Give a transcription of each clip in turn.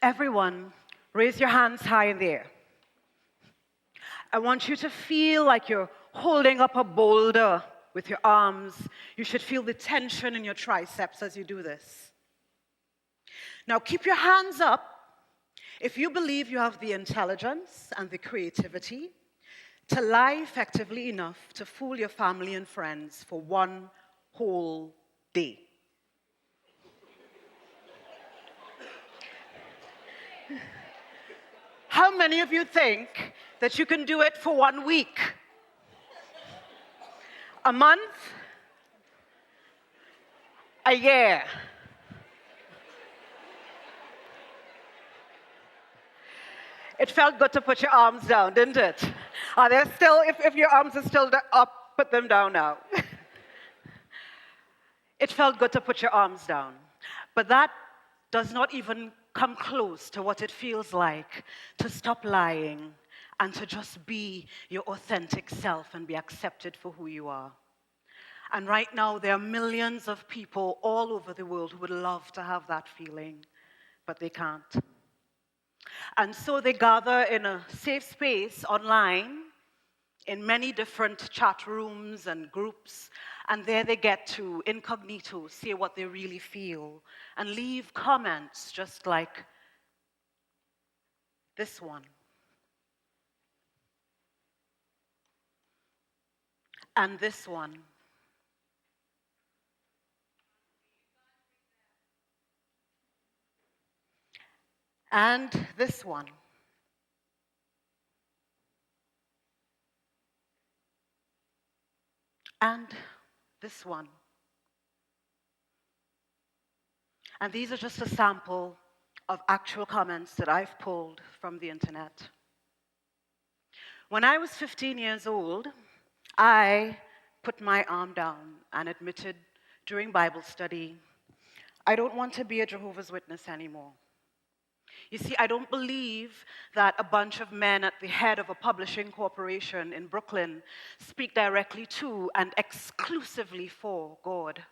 Everyone, raise your hands high in the air. I want you to feel like you're holding up a boulder with your arms. You should feel the tension in your triceps as you do this. Now keep your hands up if you believe you have the intelligence and the creativity to lie effectively enough to fool your family and friends for one whole day. How many of you think that you can do it for 1 week? A month? A year? It felt good to put your arms down, didn't it? Are they still, if your arms are still up, put them down now. It felt good to put your arms down. But that does not even come close to what it feels like to stop lying and to just be your authentic self and be accepted for who you are. And right now, there are millions of people all over the world who would love to have that feeling, but they can't. And so they gather in a safe space online, in many different chat rooms and groups, and there they get to incognito say what they really feel and leave comments just like this one. And this one. And this one. And this one. And these are just a sample of actual comments that I've pulled from the internet. When I was 15 years old, I put my arm down and admitted during Bible study, I don't want to be a Jehovah's Witness anymore. You see, I don't believe that a bunch of men at the head of a publishing corporation in Brooklyn speak directly to and exclusively for God.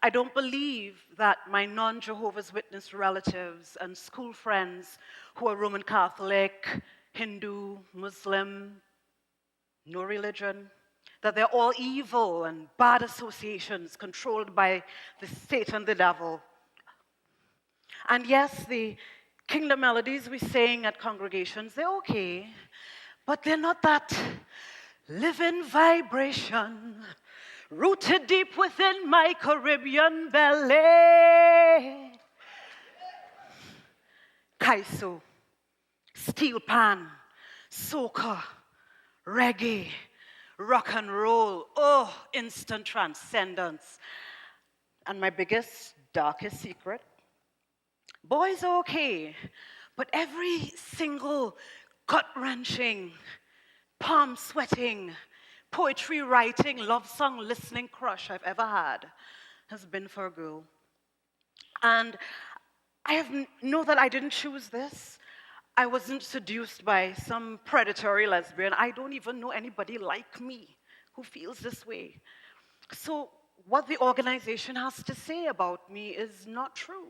I don't believe that my non-Jehovah's Witness relatives and school friends who are Roman Catholic, Hindu, Muslim, no religion, that they're all evil and bad associations controlled by the Satan, the devil. And yes, the kingdom melodies we sing at congregations, they're okay, but they're not that living vibration rooted deep within my Caribbean belly. Kaiso, steel pan, soca, reggae, rock and roll, oh, instant transcendence. And my biggest, darkest secret, boys are okay, but every single gut-wrenching, palm-sweating, poetry writing, love song listening crush I've ever had has been for a girl. And I know that I didn't choose this. I wasn't seduced by some predatory lesbian. I don't even know anybody like me who feels this way. So what the organization has to say about me is not true.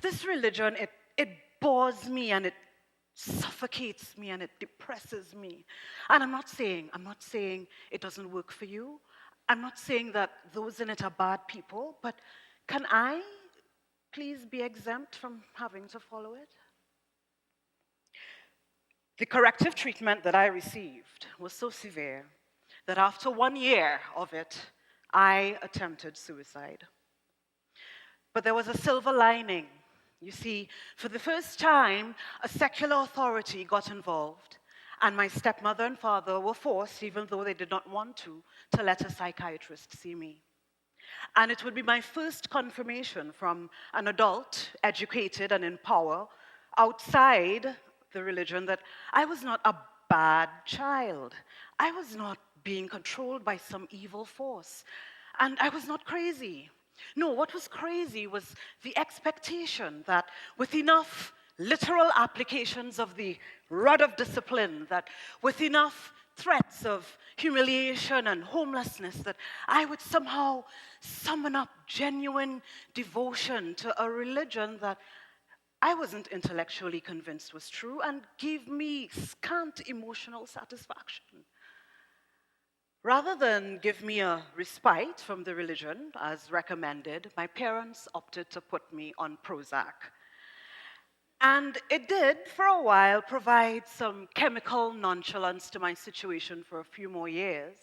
This religion, it bores me and it suffocates me and it depresses me. And I'm not saying it doesn't work for you. I'm not saying that those in it are bad people, but can I please be exempt from having to follow it? The corrective treatment that I received was so severe that after 1 year of it, I attempted suicide. But there was a silver lining. You see, for the first time, a secular authority got involved, and my stepmother and father were forced, even though they did not want to let a psychiatrist see me. And it would be my first confirmation from an adult, educated and in power, outside the religion, that I was not a bad child. I was not being controlled by some evil force. And I was not crazy. No, what was crazy was the expectation that with enough literal applications of the rod of discipline, that with enough threats of humiliation and homelessness, that I would somehow summon up genuine devotion to a religion that I wasn't intellectually convinced was true and gave me scant emotional satisfaction. Rather than give me a respite from the religion, as recommended, my parents opted to put me on Prozac. And it did, for a while, provide some chemical nonchalance to my situation for a few more years.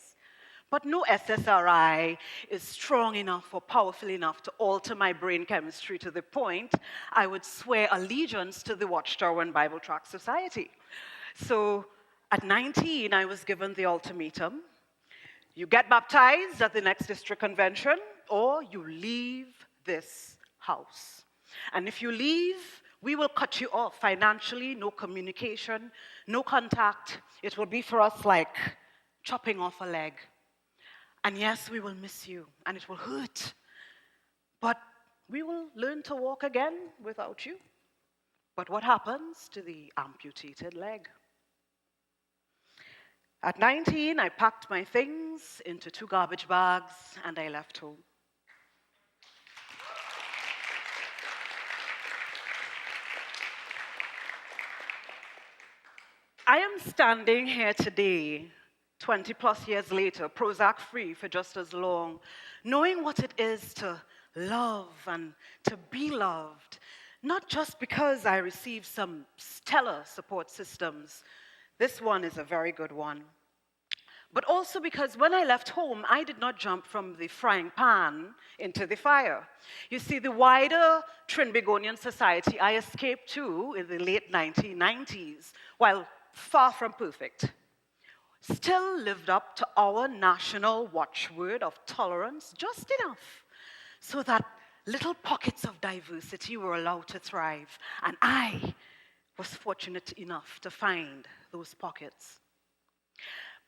But no SSRI is strong enough or powerful enough to alter my brain chemistry to the point I would swear allegiance to the Watchtower and Bible Tract Society. So at 19, I was given the ultimatum: you get baptized at the next district convention, or you leave this house. And if you leave, we will cut you off financially, no communication, no contact. It will be for us like chopping off a leg. And yes, we will miss you, and it will hurt. But we will learn to walk again without you. But what happens to the amputated leg? At 19, I packed my things into 2 garbage bags, and I left home. I am standing here today, 20 plus years later, Prozac free for just as long, knowing what it is to love and to be loved, not just because I received some stellar support systems. This one is a very good one. But also because when I left home, I did not jump from the frying pan into the fire. You see, the wider Trinbagonian society I escaped to in the late 1990s, while far from perfect, still lived up to our national watchword of tolerance just enough so that little pockets of diversity were allowed to thrive. And I was fortunate enough to find those pockets.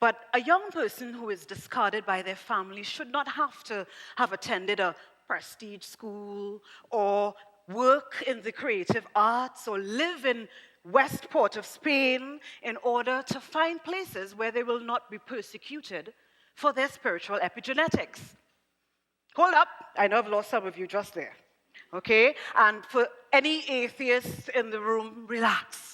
But a young person who is discarded by their family should not have to have attended a prestige school or work in the creative arts or live in West Port of Spain in order to find places where they will not be persecuted for their spiritual epigenetics. Hold up, I know I've lost some of you just there, okay? And for any atheists in the room, relax.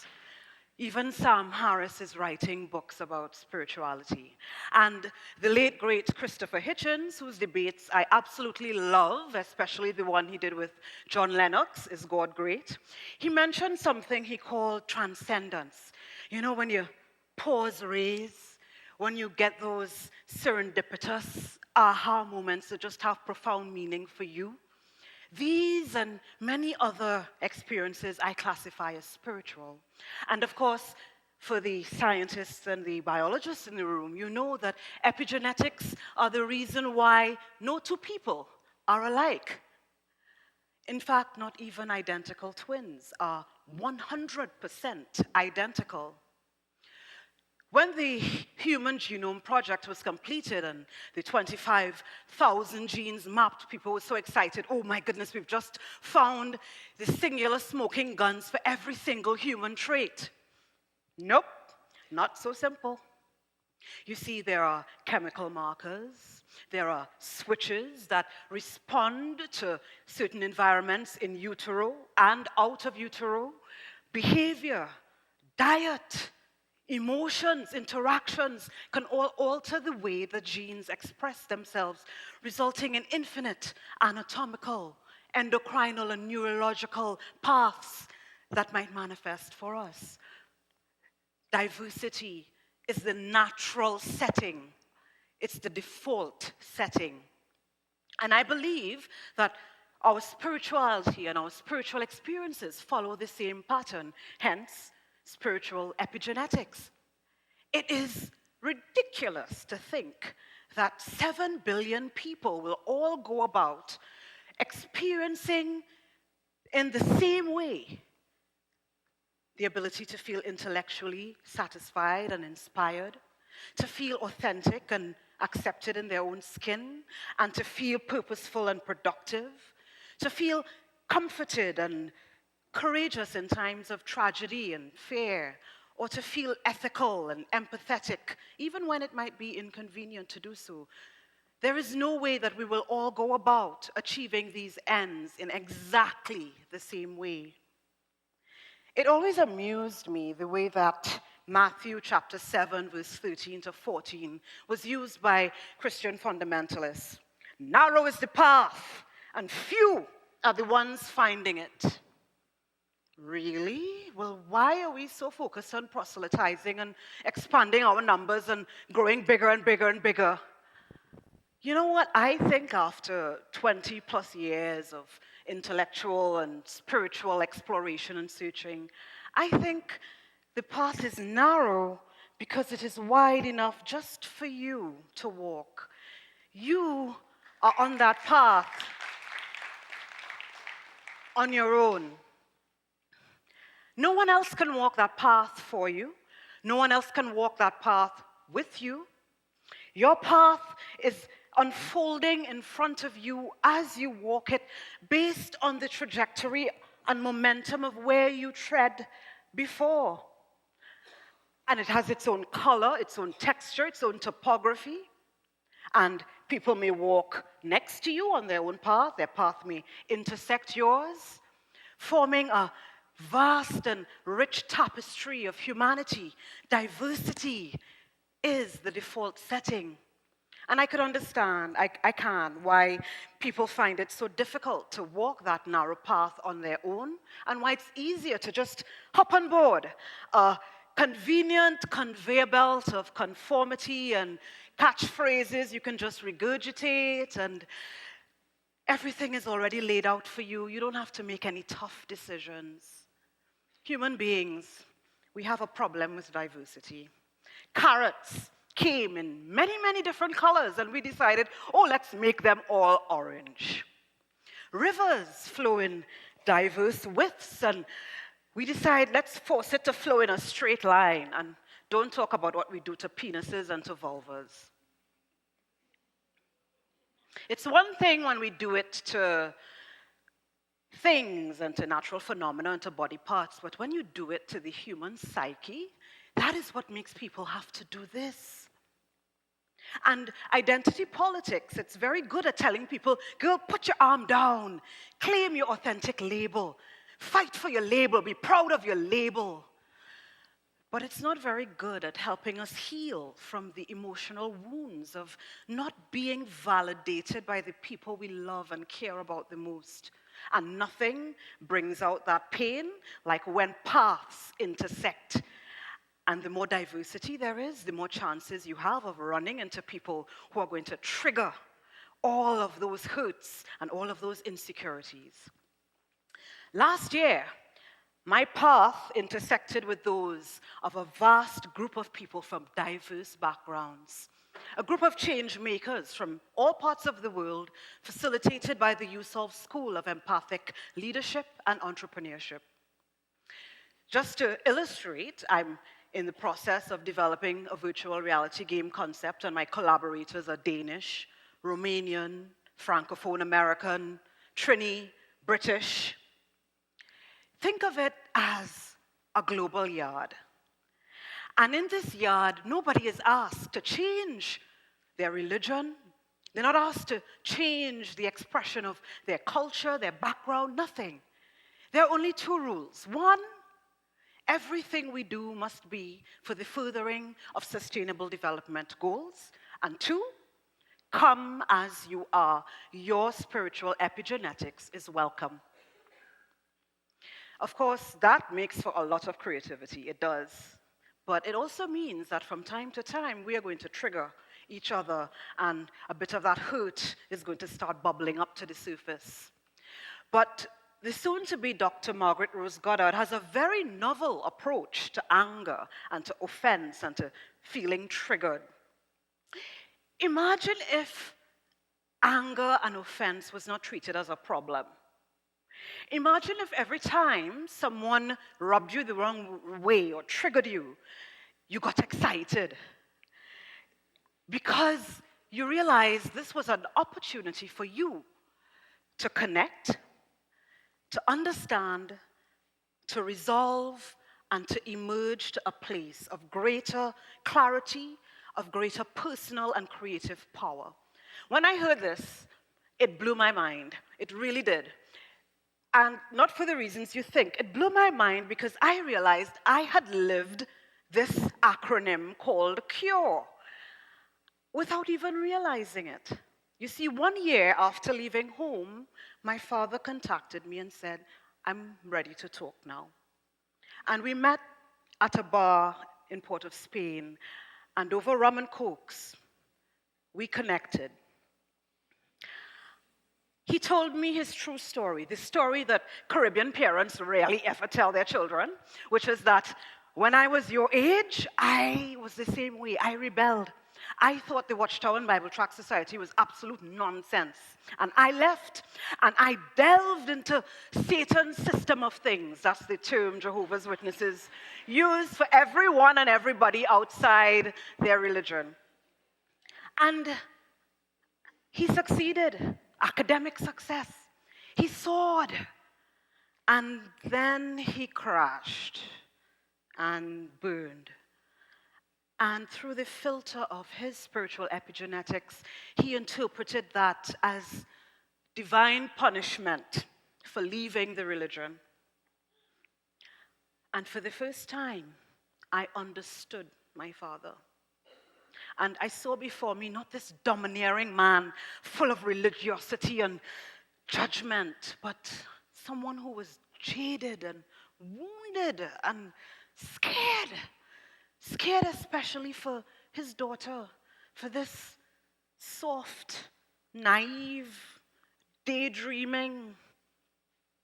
Even Sam Harris is writing books about spirituality. And the late, great Christopher Hitchens, whose debates I absolutely love, especially the one he did with John Lennox, Is God Great? He mentioned something he called transcendence. You know, when your pause raise, when you get those serendipitous aha moments that just have profound meaning for you. These and many other experiences I classify as spiritual. And of course, for the scientists and the biologists in the room, you know that epigenetics are the reason why no 2 people are alike. In fact, not even identical twins are 100% identical. When the Human Genome Project was completed and the 25,000 genes mapped, people were so excited. Oh my goodness, we've just found the singular smoking guns for every single human trait. Nope, not so simple. You see, there are chemical markers, there are switches that respond to certain environments in utero and out of utero, behavior, diet, emotions, interactions can all alter the way the genes express themselves, resulting in infinite anatomical, endocrinal, and neurological paths that might manifest for us. Diversity is the natural setting. It's the default setting. And I believe that our spirituality and our spiritual experiences follow the same pattern, hence spiritual epigenetics. It is ridiculous to think that 7 billion people will all go about experiencing in the same way the ability to feel intellectually satisfied and inspired, to feel authentic and accepted in their own skin, and to feel purposeful and productive, to feel comforted and courageous in times of tragedy and fear, or to feel ethical and empathetic, even when it might be inconvenient to do so. There is no way that we will all go about achieving these ends in exactly the same way. It always amused me the way that Matthew chapter 7, verse 13 to 14 was used by Christian fundamentalists. Narrow is the path, and few are the ones finding it. Really? Well, why are we so focused on proselytizing and expanding our numbers and growing bigger and bigger and bigger? You know what? I think after 20 plus years of intellectual and spiritual exploration and searching, I think the path is narrow because it is wide enough just for you to walk. You are on that path on your own. No one else can walk that path for you. No one else can walk that path with you. Your path is unfolding in front of you as you walk it based on the trajectory and momentum of where you tread before. And it has its own color, its own texture, its own topography. And people may walk next to you on their own path. Their path may intersect yours, forming a vast and rich tapestry of humanity. Diversity is the default setting. And I could understand, I can, why people find it so difficult to walk that narrow path on their own, and why it's easier to just hop on board a convenient conveyor belt of conformity and catchphrases you can just regurgitate, and everything is already laid out for you. You don't have to make any tough decisions. Human beings, we have a problem with diversity. Carrots came in many, many different colors, and we decided, oh, let's make them all orange. Rivers flow in diverse widths, and we decide, let's force it to flow in a straight line, and don't talk about what we do to penises and to vulvas. It's one thing when we do it to things and to natural phenomena and to body parts, but when you do it to the human psyche, that is what makes people have to do this. And identity politics, it's very good at telling people, girl, put your arm down, claim your authentic label, fight for your label, be proud of your label. But it's not very good at helping us heal from the emotional wounds of not being validated by the people we love and care about the most. And nothing brings out that pain like when paths intersect. And the more diversity there is, the more chances you have of running into people who are going to trigger all of those hurts and all of those insecurities. Last year, my path intersected with those of a vast group of people from diverse backgrounds. A group of change makers from all parts of the world, facilitated by the USolve School of Empathic Leadership and Entrepreneurship. Just to illustrate, I'm in the process of developing a virtual reality game concept, and my collaborators are Danish, Romanian, Francophone American, Trini, British. Think of it as a global yard. And in this yard, nobody is asked to change their religion. They're not asked to change the expression of their culture, their background, nothing. There are only two rules. One, everything we do must be for the furthering of sustainable development goals. And two, come as you are. Your spiritual epigenetics is welcome. Of course, that makes for a lot of creativity. It does. But it also means that from time to time, we are going to trigger each other, and a bit of that hurt is going to start bubbling up to the surface. But the soon-to-be Dr. Margaret Rose Goddard has a very novel approach to anger and to offense and to feeling triggered. Imagine if anger and offense was not treated as a problem. Imagine if every time someone rubbed you the wrong way or triggered you, you got excited because you realized this was an opportunity for you to connect, to understand, to resolve, and to emerge to a place of greater clarity, of greater personal and creative power. When I heard this, it blew my mind. It really did. And not for the reasons you think. It blew my mind because I realized I had lived this acronym called CURE without even realizing it. You see, 1 year after leaving home, my father contacted me and said, I'm ready to talk now. And we met at a bar in Port of Spain, and over rum and cokes, we connected. He told me his true story, the story that Caribbean parents rarely ever tell their children, which is that when I was your age, I was the same way. I rebelled. I thought the Watchtower and Bible Tract Society was absolute nonsense. And I left, and I delved into Satan's system of things. That's the term Jehovah's Witnesses use for everyone and everybody outside their religion. And he succeeded. Academic success. He soared. And then he crashed and burned. And through the filter of his spiritual epigenetics, he interpreted that as divine punishment for leaving the religion. And for the first time, I understood my father. And I saw before me not this domineering man full of religiosity and judgment, but someone who was jaded and wounded and scared. Scared especially for his daughter, for this soft, naive, daydreaming,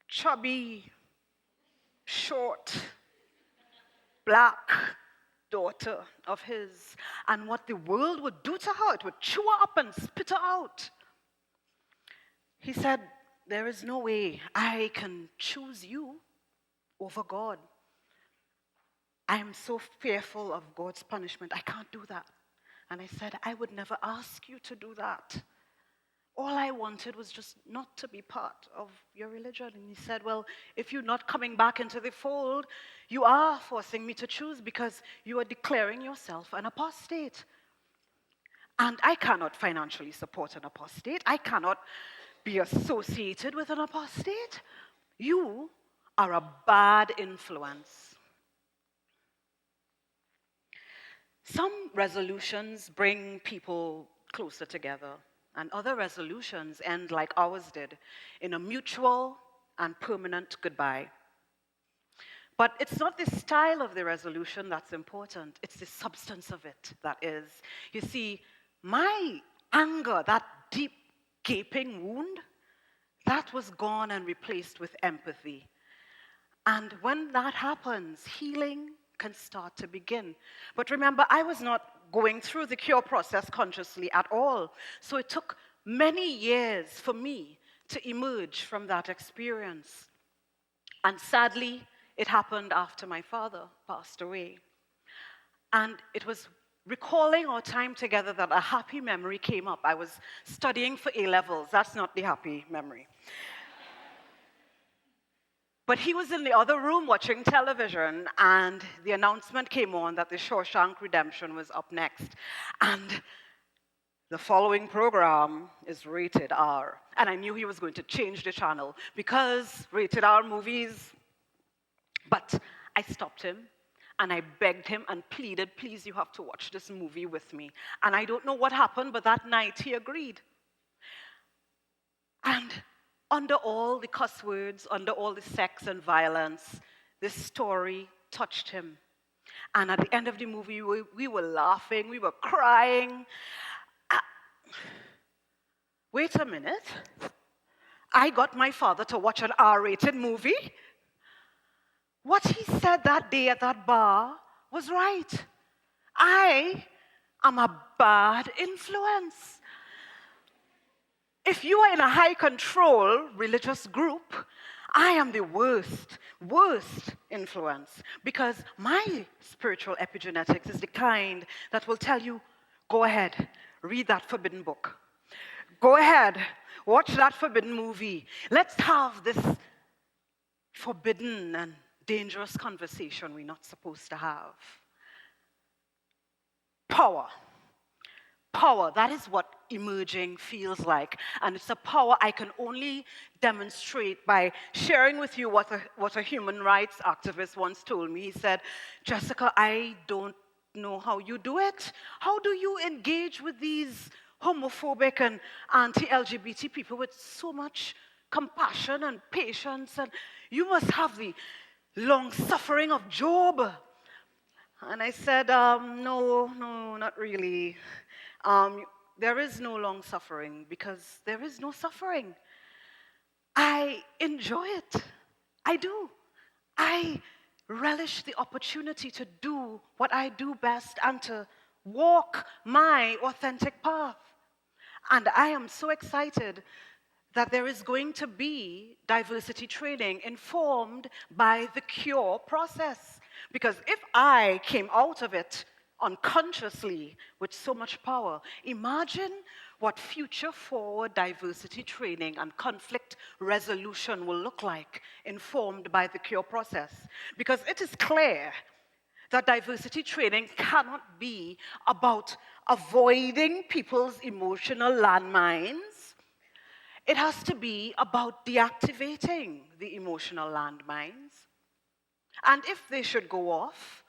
chubby, short, black daughter of his, and what the world would do to her. It would chew her up and spit her out. He said, there is no way I can choose you over God. I am so fearful of God's punishment. I can't do that. And I said, I would never ask you to do that. All I wanted was just not to be part of your religion. And he said, well, if you're not coming back into the fold, you are forcing me to choose because you are declaring yourself an apostate. And I cannot financially support an apostate. I cannot be associated with an apostate. You are a bad influence. Some resolutions bring people closer together, and other resolutions end like ours did, in a mutual and permanent goodbye. But it's not the style of the resolution that's important, it's the substance of it that is. You see, my anger, that deep, gaping wound, that was gone and replaced with empathy. And when that happens, healing can start to begin. But remember, I was not going through the cure process consciously at all. So it took many years for me to emerge from that experience. And sadly, it happened after my father passed away. And it was recalling our time together that a happy memory came up. I was studying for A-levels. That's not the happy memory. But he was in the other room watching television, and the announcement came on that the Shawshank Redemption was up next. And the following program is rated R. And I knew he was going to change the channel because rated R movies. But I stopped him, and I begged him and pleaded, please, you have to watch this movie with me. And I don't know what happened, but that night he agreed. And under all the cuss words, under all the sex and violence, this story touched him. And at the end of the movie, we were laughing, we were crying. Wait a minute. I got my father to watch an R-rated movie? What he said that day at that bar was right. I am a bad influence. If you are in a high control religious group, I am the worst influence, because my spiritual epigenetics is the kind that will tell you, go ahead, read that forbidden book. Go ahead, watch that forbidden movie. Let's have this forbidden and dangerous conversation we're not supposed to have. Power. power. That is what emerging feels like. And it's a power I can only demonstrate by sharing with you what a human rights activist once told me. He said, Jessica, I don't know how you do it. How do you engage with these homophobic and anti-LGBT people with so much compassion and patience? And you must have the long suffering of Job. And I said, no, not really. Um, there is no long suffering because there is no suffering. I enjoy it. I do. I relish the opportunity to do what I do best and to walk my authentic path. And I am so excited that there is going to be diversity training informed by the cure process. Because if I came out of it unconsciously with so much power, imagine what future forward diversity training and conflict resolution will look like informed by the cure process. Because it is clear that diversity training cannot be about avoiding people's emotional landmines. It has to be about deactivating the emotional landmines. And if they should go off,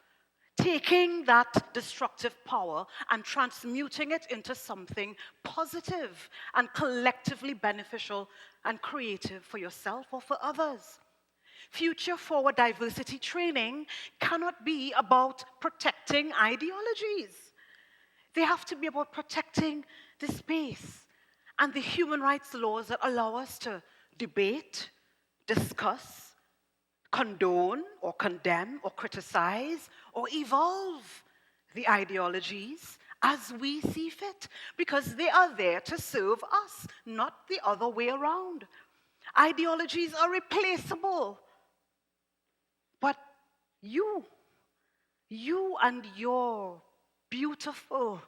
taking that destructive power and transmuting it into something positive and collectively beneficial and creative for yourself or for others. Future forward diversity training cannot be about protecting ideologies. They have to be about protecting the space and the human rights laws that allow us to debate, discuss, condone or condemn or criticize or evolve the ideologies as we see fit, because they are there to serve us, not the other way around. Ideologies are replaceable, but you and your beautiful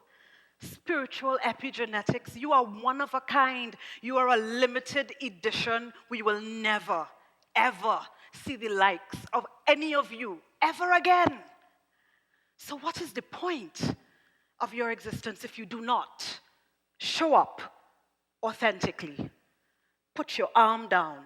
spiritual epigenetics, you are one of a kind. You are a limited edition. We will never, ever see the likes of any of you ever again. So what is the point of your existence if you do not show up authentically? Put your arm down